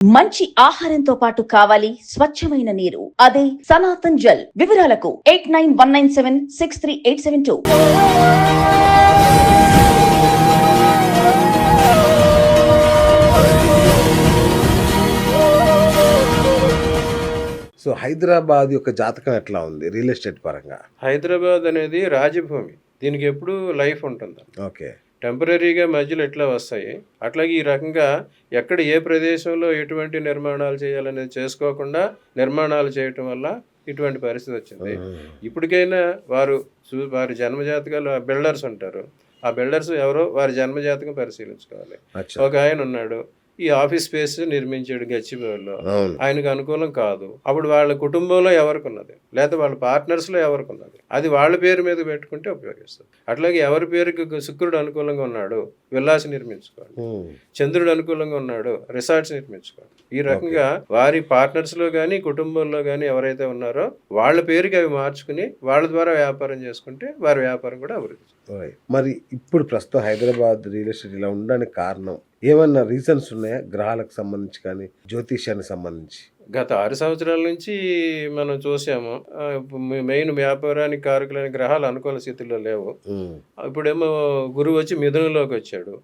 మంచి ఆహారంతో పాటు కావాలి స్వచ్ఛమైన నీరు. అదే సనాతన్ జల్. వివరాలకు 8919763872. సో హైదరాబాద్ యొక్క జాతకం ఎట్లా ఉంది రియల్ ఎస్టేట్ పరంగా? హైదరాబాద్ అనేది రాజభూమి. దీనికి ఎప్పుడు లైఫ్ ఉంటుంది. ఓకే. టెంపరీగా మధ్యలో ఎట్లా వస్తాయి, అట్లాగే ఈ రకంగా ఎక్కడ ఏ ప్రదేశంలో ఎటువంటి నిర్మాణాలు చేయాలనేది చేసుకోకుండా నిర్మాణాలు చేయటం వల్ల ఇటువంటి పరిస్థితి వచ్చింది. ఇప్పటికైనా వారి జన్మజాతకాలు బిల్డర్స్ ఉంటారు. ఆ బిల్డర్స్ ఎవరో వారి జన్మజాతకం పరిశీలించుకోవాలి. ఒక ఆయన ఉన్నాడు, ఈ ఆఫీస్ స్పేస్ నిర్మించాడు గచ్చిబౌలిలో, ఆయనకు అనుకూలం కాదు. అప్పుడు వాళ్ళ కుటుంబంలో ఎవరికి ఉన్నది, లేదా వాళ్ళ పార్ట్నర్స్లో ఎవరికి ఉన్నది, అది వాళ్ళ పేరు మీద పెట్టుకుంటే ఉపయోగిస్తుంది. అట్లాగే ఎవరి పేరుకి శుక్రుడు అనుకూలంగా ఉన్నాడు, విల్లాస్ నిర్మించుకోండి. చంద్రుడు అనుకూలంగా ఉన్నాడు, రిసార్ట్స్ నిర్మించుకోండి. ఈ రకంగా వారి పార్ట్నర్స్లో కానీ కుటుంబంలో కానీ ఎవరైతే ఉన్నారో వాళ్ళ పేరుకి అవి మార్చుకుని వాళ్ళ ద్వారా వ్యాపారం చేసుకుంటే వారి వ్యాపారం కూడా అభివృద్ధి. మరి ఇప్పుడు ప్రస్తుతం హైదరాబాద్ రియల్ ఎస్టేట్ ఇలా ఉండడానికి కారణం ఏమన్నా రీజన్స్ ఉన్నాయా? గ్రహాలకు సంబంధించి కానీ జ్యోతిష్యానికి సంబంధించి? గత 6 సంవత్సరాల నుంచి మనం చూసాము, మెయిన్ వ్యాపారానికి కారకులైన గ్రహాలు అనుకూల స్థితిలో లేవు. ఇప్పుడేమో గురువు వచ్చి మిథునంలోకి వచ్చాడు.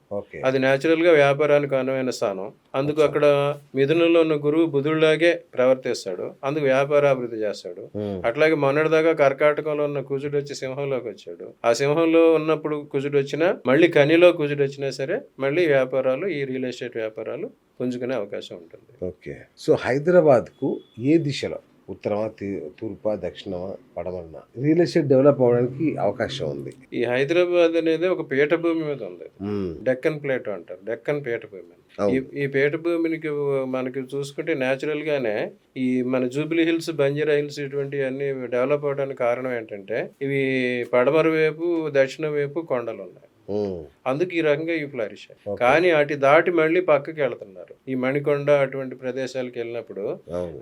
అది న్యాచురల్ గా వ్యాపారానికి అనువైన స్థానం. అందుకు అక్కడ మిథునంలో ఉన్న గురువు బుధుడిలాగే ప్రవర్తిస్తాడు, అందుకు వ్యాపారాభివృద్ధి చేస్తాడు. అట్లాగే మొన్నటిదాకా కర్కాటకంలో ఉన్న కుజుడు వచ్చి సింహంలోకి వచ్చాడు. ఆ సింహంలో ఉన్నప్పుడు కుజుడు వచ్చినా, మళ్ళీ కనిలో కుజుడు వచ్చినా సరే మళ్ళీ వ్యాపారాలు, ఈ రియల్ ఎస్టేట్ వ్యాపారాలు పుంజుకునే అవకాశం ఉంటుంది. ఓకే. సో హైదరాబాద్కు ఏ దిశలో, ఉత్తరమా, తూర్పా, దక్షిణమా, పడమరనా రియల్ ఎస్టేట్ డెవలప్ అవడానికి అవకాశం ఉంది? ఈ హైదరాబాద్ అనేది ఒక పీఠభూమి మీద ఉంది. డెక్కన్ ప్లేట్ అంటారు, డెక్కన్ పీఠభూమి. ఈ పీఠభూమికి మనకి చూసుకుంటే న్యాచురల్ గానే ఈ మన జూబ్లీ హిల్స్, బంజారా హిల్స్ ఇటువంటి అన్ని డెవలప్ అవడానికి కారణం ఏంటంటే ఇవి పడమర వైపు, దక్షిణ వైపు కొండలు ఉన్నాయి. అందుకు ఈ రకంగా ఈ ఫ్లరిష్. కానీ అటు దాటి మళ్ళీ పక్కకి వెళ్తున్నారు. ఈ మణికొండ అటువంటి ప్రదేశాలకు వెళ్ళినప్పుడు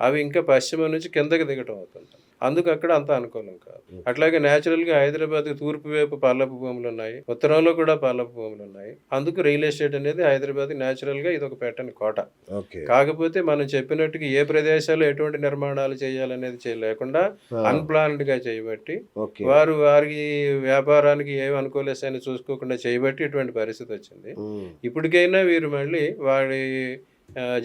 అవి ఇంకా పశ్చిమ నుంచి కిందకి దిగటం అవుతుంది. అందుకు అక్కడ అంత అనుకూలం కాదు. అట్లాగే న్యాచురల్ గా హైదరాబాద్ తూర్పు వైపు పల్లపు భూములు ఉన్నాయి, ఉత్తరంలో కూడా పల్లపు భూములు ఉన్నాయి. అందుకు రియల్ ఎస్టేట్ అనేది హైదరాబాద్ న్యాచురల్ గా ఇది ఒక పెట్టని కోట. కాకపోతే మనం చెప్పినట్టుగా ఏ ప్రదేశాల్లో ఎటువంటి నిర్మాణాలు చేయాలనేది లేకుండా అన్ప్లాన్డ్ గా చేయబట్టి వారి వ్యాపారానికి ఏమి అనుకూలిస్తాయని చూసుకోకుండా చేయబట్టి ఇటువంటి పరిస్థితి వచ్చింది. ఇప్పటికైనా వీరు మళ్ళీ వారి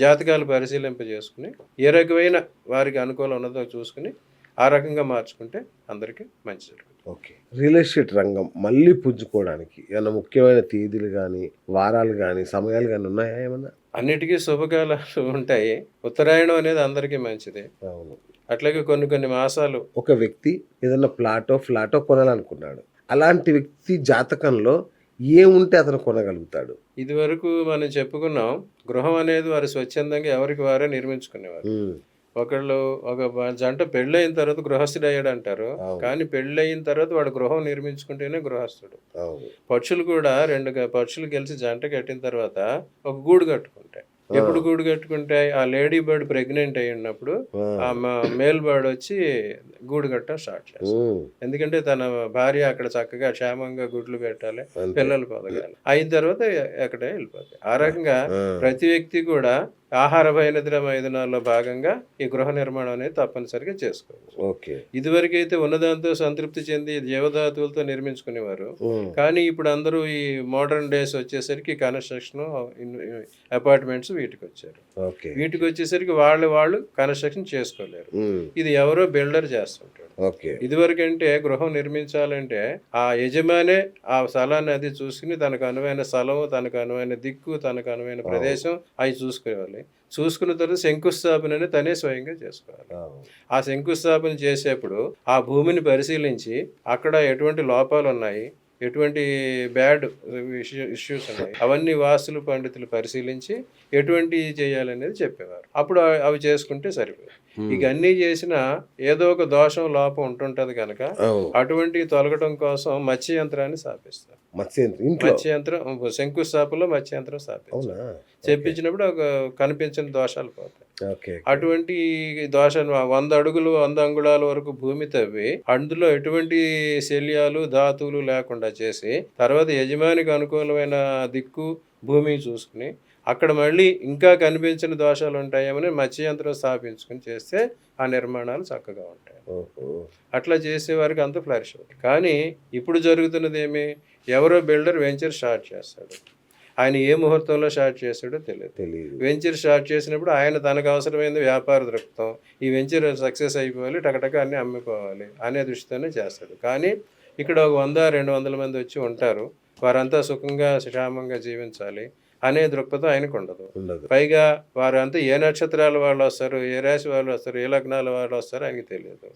జాతకాలు పరిశీలింపజేసుకుని ఏ రకమైన వారికి అనుకూలం ఉన్నదో చూసుకుని ఆ రకంగా మార్చుకుంటే అందరికీ మంచి జరుగుతుంది. ఓకే. రియల్ ఎస్టేట్ రంగం మళ్ళీ పుంజుకోవడానికి ఏమైనా ముఖ్యమైన తేదీలు కానీ, వారాలు కానీ, సమయాలు కానీ ఉన్నాయా ఏమన్నా? అన్నిటికీ శుభకాలాలు ఉంటాయి. ఉత్తరాయణం అనేది అందరికీ మంచిది. అవును. అట్లాగే కొన్ని మాసాలు ఒక వ్యక్తి ఏదన్నా ఫ్లాటో కొనాలనుకున్నాడు, అలాంటి వ్యక్తి జాతకంలో ఏముంటే అతను కొనగలుగుతాడు? ఇది వరకు మనం చెప్పుకున్నాం, గృహం అనేది వారు స్వచ్ఛందంగా ఎవరికి వారే నిర్మించుకునేవారు. ఒక జంట పెళ్ళయిన తర్వాత గృహస్థుడు అయ్యాడు అంటారు, కానీ పెళ్ళయిన తర్వాత వాడు గృహం నిర్మించుకుంటేనే గృహస్థుడు. పక్షులు కూడా 2 పక్షులు కలిసి జంట కట్టిన తర్వాత ఒక గూడు కట్టుకుంటాయి. ఎప్పుడు గూడు కట్టుకుంటాయి? ఆ లేడీ బర్డ్ ప్రెగ్నెంట్ అయి ఉన్నప్పుడు ఆ మేల్ బర్డ్ వచ్చి గూడు కట్టడం స్టార్ట్ చేస్తాడు. ఎందుకంటే తన భార్య అక్కడ చక్కగా క్షేమంగా గుడ్లు పెట్టాలి, పిల్లలు పొదగాలి. అయిన తర్వాత ఎక్కడే వెళ్ళిపోతాయి. ఆ రకంగా ప్రతి వ్యక్తి కూడా ఆహార భయనిద్ర మైదానాల్లో భాగంగా ఈ గృహ నిర్మాణం అనేది తప్పనిసరిగా చేసుకోవచ్చు. ఇదివరకైతే ఉన్నదాంతో సంతృప్తి చెంది జీవధాతువులతో నిర్మించుకునేవారు. కానీ ఇప్పుడు అందరూ ఈ మోడర్న్ డేస్ వచ్చేసరికి కన్స్ట్రక్షన్, అపార్ట్మెంట్స్ వీటికి వచ్చారు. వీటికి వచ్చేసరికి వాళ్ళు కన్స్ట్రక్షన్ చేసుకోలేరు. ఇది ఎవరో బిల్డర్ చేస్తుంటాడు. ఇదివరకు అంటే గృహం నిర్మించాలంటే ఆ యజమానే ఆ స్థలాన్ని అది చూసుకుని తనకు అనువైన స్థలం, తనకు అనువైన దిక్కు, తనకు అనువైన ప్రదేశం అవి చూసుకోవాలి. చూసుకున్న తర్వాత శంకుస్థాపన అనేది తనే స్వయంగా చేసుకోవాలి. ఆ శంకుస్థాపన చేసేప్పుడు ఆ భూమిని పరిశీలించి అక్కడ ఎటువంటి లోపాలు ఉన్నాయి, ఎటువంటి బ్యాడ్ ఇష్యూస్ ఉన్నాయి, అవన్నీ వాస్తులు పండితులు పరిశీలించి ఎటువంటి చేయాలనేది చెప్పేవారు. అప్పుడు అవి చేసుకుంటే సరిపోయి. ఇక అన్నీ చేసిన ఏదో ఒక దోషం, లోపం ఉంటుంటది కనుక అటువంటి తొలగటం కోసం మత్స్య యంత్రాన్ని స్థాపిస్తారు. మత్స్య యంత్రం శంకుస్థాపనలో మత్స్య యంత్రం స్థాపిస్తారు. చెప్పించినప్పుడు ఒక కనిపించిన దోషాలు పోతాయి. అటువంటి దోషాలు 100 అడుగులు 100 అంగుళాల వరకు భూమి తవ్వి అందులో ఎటువంటి శల్యాలు, ధాతువులు లేకుండా చేసి తర్వాత యజమానికి అనుకూలమైన దిక్కు, భూమి చూసుకుని అక్కడ మళ్ళీ ఇంకా కనిపించిన దోషాలు ఉంటాయేమని మత్స్యయంత్రం స్థాపించుకుని చేస్తే ఆ నిర్మాణాలు చక్కగా ఉంటాయి. ఓహో. అట్లా చేసేవారికి అంత ఫ్లరిష్ అవుతుంది. కానీ ఇప్పుడు జరుగుతున్నది ఏమి, ఎవరో బిల్డర్ వెంచర్ స్టార్ట్ చేస్తాడు, ఆయన ఏ ముహూర్తంలో స్టార్ట్ చేశాడో తెలియదు. వెంచర్ స్టార్ట్ చేసినప్పుడు ఆయన తనకు అవసరమైన వ్యాపార దృక్పథం, ఈ వెంచర్ సక్సెస్ అయిపోవాలి, టకటక అన్నీ అమ్మిపోవాలి అనే దృష్టితోనే చేస్తాడు. కానీ ఇక్కడ ఒక 100-200 మంది వచ్చి ఉంటారు, వారంతా సుఖంగా క్షేమంగా జీవించాలి అనే దృక్పథం ఆయనకు ఉండదు. పైగా వారంతా ఏ నక్షత్రాల వాళ్ళు వస్తారు, ఏ రాశి వాళ్ళు వస్తారు, ఏ లగ్నాల వాళ్ళు వస్తారు ఆయనకి తెలియదు.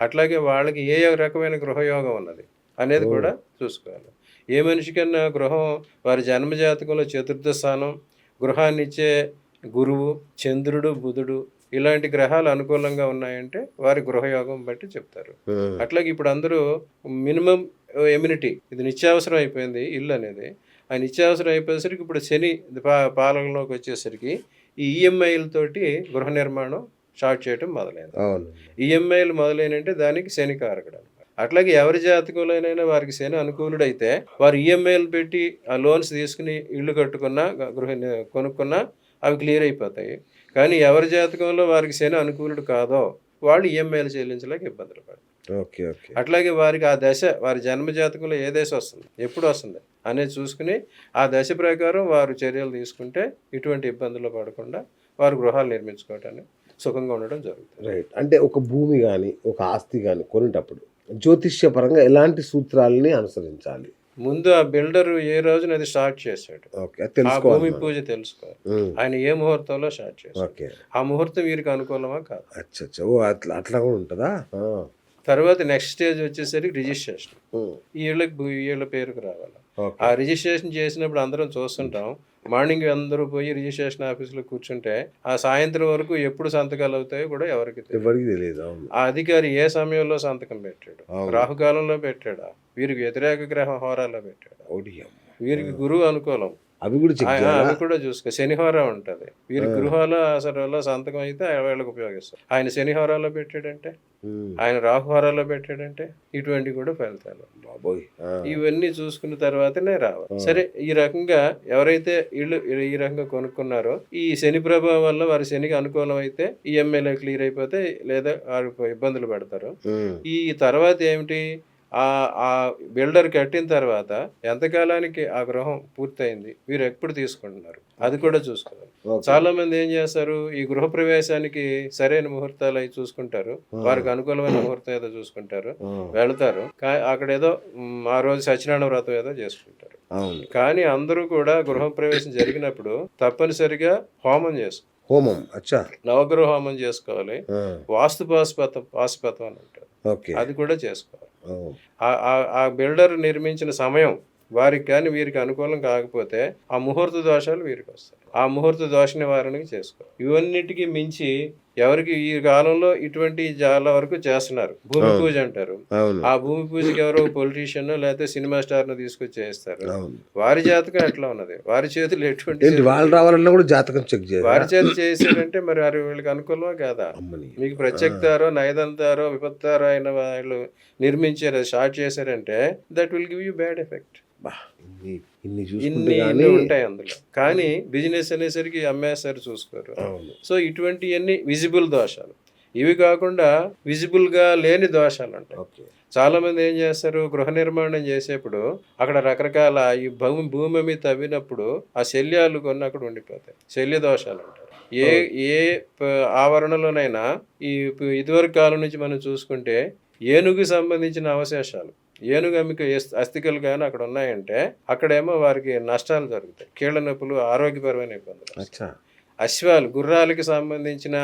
అట్లాగే వాళ్ళకి ఏ రకమైన గృహయోగం ఉన్నది అనేది కూడా చూసుకోవాలి. ఏ మనిషికన్నా గృహం వారి జన్మజాతకంలో చతుర్థ స్థానం, గృహాన్ని ఇచ్చే గురువు, చంద్రుడు, బుధుడు ఇలాంటి గ్రహాలు అనుకూలంగా ఉన్నాయంటే వారి గృహయోగం బట్టి చెప్తారు. అట్లాగే ఇప్పుడు అందరూ మినిమం ఎమ్యూనిటీ, ఇది నిత్యావసరం అయిపోయింది ఇల్లు అనేది. ఆ నిత్యావసరం అయిపోయేసరికి ఇప్పుడు శని పాలనలోకి వచ్చేసరికి ఈ ఈఎంఐలతోటి గృహ నిర్మాణం స్టార్ట్ చేయడం మొదలైంది. ఈఎంఐలు మొదలైనంటే దానికి శని కారకుడు. అట్లాగే ఎవరి జాతకంలోనైనా వారికి శని అనుకూలుడైతే వారు ఈఎంఐలు పెట్టి ఆ లోన్స్ తీసుకుని ఇల్లు కట్టుకున్నా, కొనుక్కున్నా అవి క్లియర్ అయిపోతాయి. కానీ ఎవరి జాతకంలో వారికి శని అనుకూలుడు కాదో వాళ్ళు ఈఎంఐలు చెల్లించలేక ఇబ్బందులు పడతారు. అట్లాగే వారికి ఆ దశ, వారి జన్మ జాతకంలో ఏ దశ వస్తుంది, ఎప్పుడు వస్తుంది అనేది చూసుకుని ఆ దశ ప్రకారం వారు చర్యలు తీసుకుంటే ఇటువంటి ఇబ్బందులు పడకుండా వారు గృహాలు నిర్మించుకోవటానికి సుఖంగా ఉండడం జరుగుతుంది. రైట్. అంటే ఒక భూమి కానీ ఒక ఆస్తి కానీ కొనేటప్పుడు జ్యోతిష్యపరంగా ఎలాంటి సూత్రాలని అనుసరించాలి? ముందు ఆ బిల్డర్ ఏ రోజున అది స్టార్ట్ చేశాడు, ఆ భూమి పూజ తెలుసుకోవాలి. ఆయన ఏ ముహూర్తంలో స్టార్ట్ చేశాడు, ఆ ముహూర్తం వీరికి అనుకూలమా కాదు. అట్లా కూడా ఉంటుందా? తర్వాత నెక్స్ట్ స్టేజ్ వచ్చేసరికి రిజిస్ట్రేషన్. వీళ్ళ పేరుకు రావాలి. ఆ రిజిస్ట్రేషన్ చేసినప్పుడు అందరం చూస్తుంటాం, మార్నింగ్ అందరూ పోయి రిజిస్ట్రేషన్ ఆఫీసులో కూర్చుంటే ఆ సాయంత్రం వరకు ఎప్పుడు సంతకాలు అవుతాయో కూడా ఎవరికి తెలియదు. ఆ అధికారి ఏ సమయంలో సంతకం పెట్టాడు, రాహుకాలంలో పెట్టాడా, వీరికి వ్యతిరేక గ్రహ హోరాలో పెట్టాడు, వీరికి గురువు అనుకూలం అవి కూడా చూసుకో. శనిహోరా ఉంటుంది, వీరి గృహాల అసలు సంతకం అయితే వీళ్ళకి ఉపయోగిస్తారు. ఆయన శనిహోరాలో పెట్టాడంటే, ఆయన రాహుహోరాలో పెట్టాడంటే ఇటువంటి కూడా ఫలితాలు. ఇవన్నీ చూసుకున్న తర్వాతనే రావాలి. సరే, ఈ రకంగా ఎవరైతే ఇల్లు ఈ రకంగా కొనుక్కున్నారో ఈ శని ప్రభావం వల్ల వారి శనికి అనుకూలం అయితే ఈఎంఐలో క్లియర్ అయిపోతే, లేదా వారు ఇబ్బందులు పడతారు. ఈ తర్వాత ఏమిటి, ఆ బిల్డర్ కట్టిన తర్వాత ఎంతకాలానికి ఆ గృహం పూర్తయింది, మీరు ఎప్పుడు తీసుకుంటున్నారు అది కూడా చూసుకోవాలి. చాలా మంది ఏం చేస్తారు, ఈ గృహ ప్రవేశానికి సరైన ముహూర్తాలు అవి చూసుకుంటారు, వారికి అనుకూలమైన ముహూర్తం ఏదో చూసుకుంటారు, వెళ్తారు. అక్కడ ఏదో ఆ రోజు సత్యనారాయణ వ్రతం ఏదో చేసుకుంటారు. కానీ అందరూ కూడా గృహ ప్రవేశం జరిగినప్పుడు తప్పనిసరిగా హోమం నవగ్రహ హోమం చేసుకోవాలి. వాస్తు పాశుపతం అని ఉంటారు, అది కూడా చేసుకోవాలి. ఆ బిల్డర్ నిర్మించిన సమయం వారికి కానీ వీరికి అనుకూలం కాకపోతే ఆ ముహూర్త దోషాలు వీరికి వస్తాయి. ఆ ముహూర్త దోష నివారణకి చేసుకోవాలి. ఇవన్నిటికీ మించి ఎవరికి ఈ కాలంలో ఇటువంటి చాలా వరకు చేస్తున్నారు, భూమి పూజ అంటారు. ఆ భూమి పూజకి ఎవరో పొలిటీషియన్ లేకపోతే సినిమా స్టార్ ను తీసుకొచ్చి చేస్తారు. వారి జాతకం ఎట్లా ఉన్నది, వారి చేతులు ఎటువంటి వారి చేతి చేసారంటే మరి వారి వీళ్ళకి అనుకూలమా కాదా? మీకు ప్రత్యక్తారో నైదంతారో విపత్తారో అయిన వాళ్ళు నిర్మించారు, స్టార్ట్ చేశారంటే that will give you bad effect. ఇన్ని ఉంటాయి అందులో. కానీ బిజినెస్ అనేసరికి అమ్మేస్తారు, చూసుకోరు. సో ఇటువంటివన్నీ విజిబుల్ దోషాలు. ఇవి కాకుండా విజిబుల్ గా లేని దోషాలు ఉంటాయి. చాలా మంది ఏం చేస్తారు, గృహ నిర్మాణం చేసేప్పుడు అక్కడ రకరకాల ఈ భూమి మీద తవ్వినప్పుడు ఆ శల్యాలు కొన్ని అక్కడ ఉండిపోతాయి, శల్య దోషాలు ఉంటాయి. ఏ ఆవరణలోనైనా ఈ ఇదివరకు కాలం నుంచి మనం చూసుకుంటే ఏనుగు సంబంధించిన అవశేషాలు, ఏనుగు అమ్మిక అస్థికలు కానీ అక్కడ ఉన్నాయంటే అక్కడేమో వారికి నష్టాలు జరుగుతాయి, కీళ్ళ నొప్పులు, ఆరోగ్యపరమైన ఇబ్బందులు. అశ్వాలు, గుర్రాలకి సంబంధించిన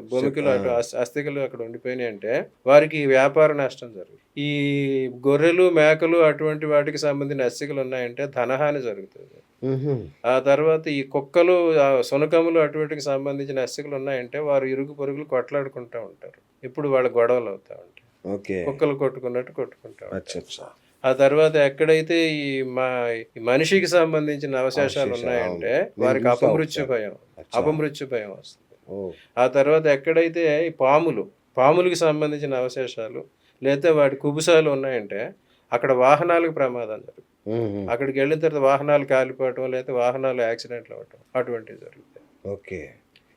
భూమికలు అటు అస్థికలు అక్కడ ఉండిపోయినాయి అంటే వారికి వ్యాపార నష్టం జరుగుతుంది. ఈ గొర్రెలు, మేకలు అటువంటి వాటికి సంబంధించిన అస్థికలు ఉన్నాయంటే ధనహాని జరుగుతుంది. ఆ తర్వాత ఈ కుక్కలు, సునకములు అటువంటికి సంబంధించిన అస్థికలు ఉన్నాయంటే వారు ఇరుగు పొరుగులు కొట్లాడుకుంటూ ఉంటారు, ఇప్పుడు వాళ్ళ గొడవలు అవుతా ఉంటాయి, కుక్కలు కొట్టుకున్నట్టు కొట్టుకుంటాం. ఆ తర్వాత ఎక్కడైతే ఈ మనిషికి సంబంధించిన అవశేషాలు ఉన్నాయంటే వారికి అపమృత్యు భయం వస్తుంది. ఆ తర్వాత ఎక్కడైతే ఈ పాములకి సంబంధించిన అవశేషాలు లేదా వాటి కుబుసాలు ఉన్నాయంటే అక్కడ వాహనాలకు ప్రమాదం జరుగుతుంది. మ్మ్. అక్కడికి వెళ్ళిన తర్వాత వాహనాలు కాలిపోవటం లేదా వాహనాలు యాక్సిడెంట్లు అవ్వటం అటువంటివి జరుగుతాయి. ఓకే.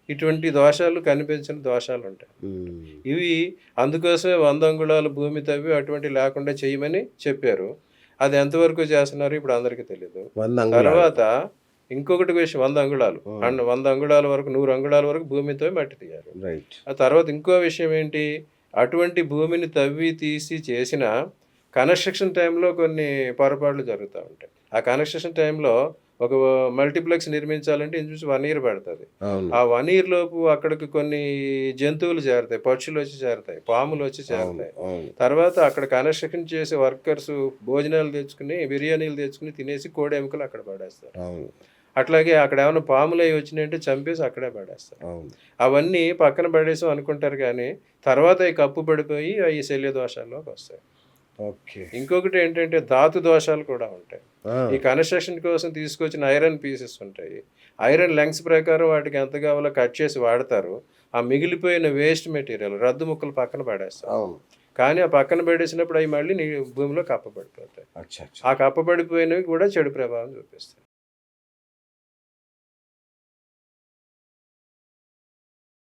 ఇటువంటి దోషాలు కనిపించిన దోషాలు ఉంటాయి. మ్మ్. ఇవి అందుకోసమే 100 అంగుళాలు భూమి తవ్వి అటువంటి లేకుండా చేయమని చెప్పారు. అది ఎంతవరకు చేస్తున్నారు ఇప్పుడు అందరికీ తెలియదు. 100 అంగుళాలు. తర్వాత ఇంకొకటి విషయం, 100 అంగుళాలు అండ్ 100 అంగుళాల వరకు 100 అంగుళాల వరకు భూమితో మట్టి తీయాలి. రైట్. ఆ తర్వాత ఇంకో విషయం ఏంటి, అటువంటి భూమిని తవ్వి తీసి చేసిన కన్స్ట్రక్షన్ టైంలో కొన్ని పొరపాట్లు జరుగుతూ ఉంటాయి. ఆ కన్స్ట్రక్షన్ టైంలో ఒక మల్టీప్లెక్స్ నిర్మించాలంటే ఇంచుమించు 1 year పడుతుంది. అవును. ఆ 1 year లోపు అక్కడికి కొన్ని జంతువులు చేరుతాయి, పక్షులు వచ్చి చేరుతాయి, పాములు వచ్చి చేరుతాయి. అవును. తర్వాత అక్కడ కన్స్ట్రక్షన్ చేసే వర్కర్స్ భోజనాలు తెచ్చుకుని బిర్యానీలు తెచ్చుకుని తినేసి కోడి ఎముకలు అక్కడ పడేస్తారు. అవును. అట్లాగే అక్కడ ఏమైనా పాములు అవి వచ్చినాయంటే చంపేసి అక్కడే పడేస్తారు. అవును. అవన్నీ పక్కన పడేసాం అనుకుంటారు, కానీ తర్వాత ఈ కప్పు పడిపోయి అవి శల్య దోషాల్లోకి వస్తాయి. ఓకే. ఇంకొకటి ఏంటంటే ధాతు దోషాలు కూడా ఉంటాయి. ఆ, ఈ కన్స్ట్రక్షన్ కోసం తీసుకొచ్చిన ఐరన్ పీసెస్ ఉంటాయి. ఐరన్ లెంగ్స్ ప్రకారం వాటికి ఎంత కావాలో కట్ చేసి వాడతారు. ఆ మిగిలిపోయిన వేస్ట్ మెటీరియల్ రద్దు ముక్కలు పక్కన పడేస్తారు. అవును. కానీ ఆ పక్కన పడేసినప్పుడు అవి మళ్ళీ భూమిలో కప్పబడిపోతాయి. అచ్చా అచ్చా. ఆ కప్పబడిపోయినవి కూడా చెడు ప్రభావం చూపిస్తాయి.